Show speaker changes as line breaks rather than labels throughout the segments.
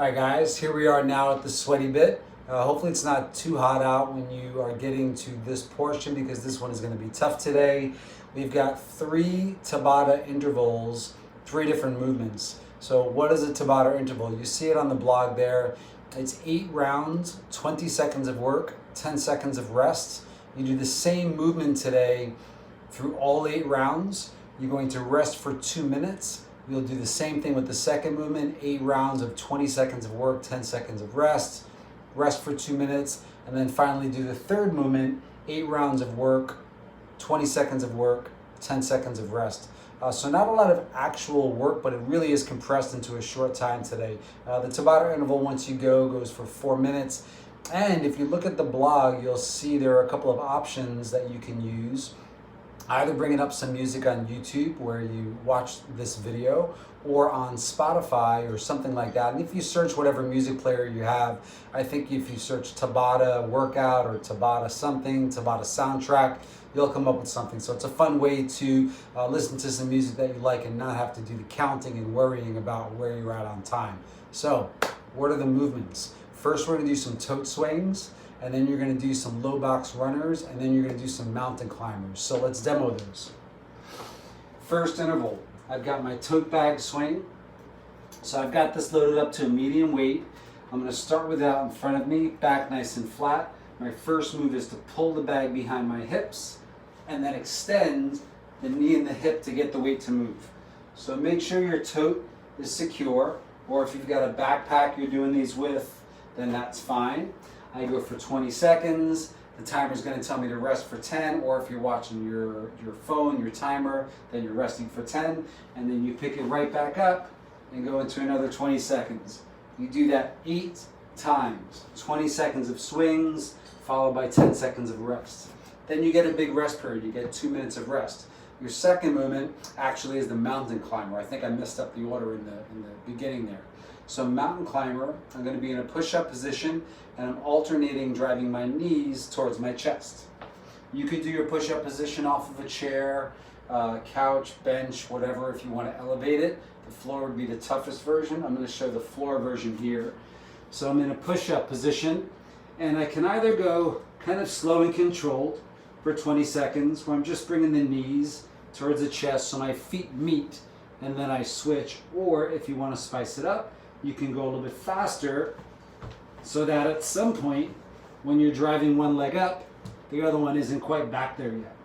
All right, guys, here we are now at the sweaty bit. Hopefully it's not too hot out when you are getting to this portion because this one is going to be tough today. We've got 3 Tabata intervals, 3 different movements. So what is a Tabata interval? You see it on the blog there. It's 8 rounds, 20 seconds of work, 10 seconds of rest. You do the same movement today through all 8 rounds. You're going to rest for 2 minutes. We'll do the same thing with the second movement, 8 rounds of 20 seconds of work, 10 seconds of rest for 2 minutes, and then finally do the third movement, 8 rounds of work, 20 seconds of work, 10 seconds of rest. So not a lot of actual work, but it really is compressed into a short time today. The Tabata interval, once you go, goes for 4 minutes. And if you look at the blog, you'll see there are a couple of options that you can use. Either bringing up some music on YouTube where you watch this video, or on Spotify or something like that. And if you search whatever music player you have, I think if you search Tabata workout or Tabata something, Tabata soundtrack, you'll come up with something. So it's a fun way to listen to some music that you like and not have to do the counting and worrying about where you're at on time. So what are the movements? First, we're gonna do some tote swings, and then you're gonna do some low box runners, and then you're gonna do some mountain climbers. So let's demo those. First interval, I've got my tote bag swing. So I've got this loaded up to a medium weight. I'm gonna start with that in front of me, back nice and flat. My first move is to pull the bag behind my hips, and then extend the knee and the hip to get the weight to move. So make sure your tote is secure, or if you've got a backpack you're doing these with, then that's fine. I go for 20 seconds. The timer's going to tell me to rest for 10, or if you're watching your phone, your timer, then you're resting for 10, and then you pick it right back up and go into another 20 seconds. You do that 8 times, 20 seconds of swings, followed by 10 seconds of rest. Then you get a big rest period, you get 2 minutes of rest. Your second movement actually is the mountain climber. I think I messed up the order in the beginning there. So mountain climber, I'm going to be in a push-up position, and I'm alternating driving my knees towards my chest. You could do your push-up position off of a chair, couch, bench, whatever, if you want to elevate it. The floor would be the toughest version. I'm going to show the floor version here. So I'm in a push-up position, and I can either go kind of slow and controlled for 20 seconds, where I'm just bringing the knees towards the chest so my feet meet, and then I switch. Or if you want to spice it up, you can go a little bit faster so that at some point when you're driving one leg up, the other one isn't quite back there yet.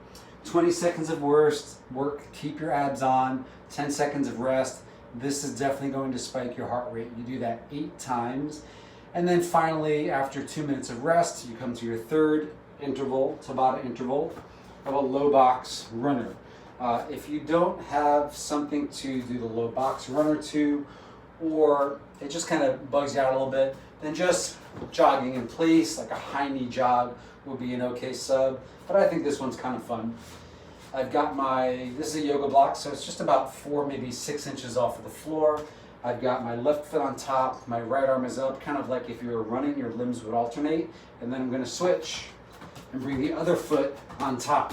20 seconds of work, keep your abs on, 10 seconds of rest. This is definitely going to spike your heart rate. You do that 8 times. And then finally, after 2 minutes of rest, you come to your third interval, Tabata interval, of a low box runner. If you don't have something to do the low box runner to, or it just kind of bugs you out a little bit, then just jogging in place, like a high knee jog, will be an okay sub. But I think this one's kind of fun. I've got this is a yoga block, so it's just about 4, maybe 6 inches off of the floor. I've got my left foot on top, my right arm is up, kind of like if you were running, your limbs would alternate. And then I'm gonna switch and bring the other foot on top.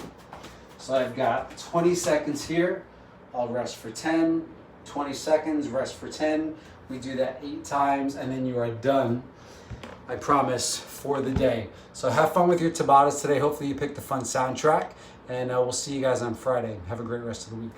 So I've got 20 seconds here. I'll rest for 10, 20 seconds, rest for 10. We do that 8 times, and then you are done, I promise, for the day. So have fun with your Tabatas today. Hopefully you picked the fun soundtrack, and we'll see you guys on Friday. Have a great rest of the week.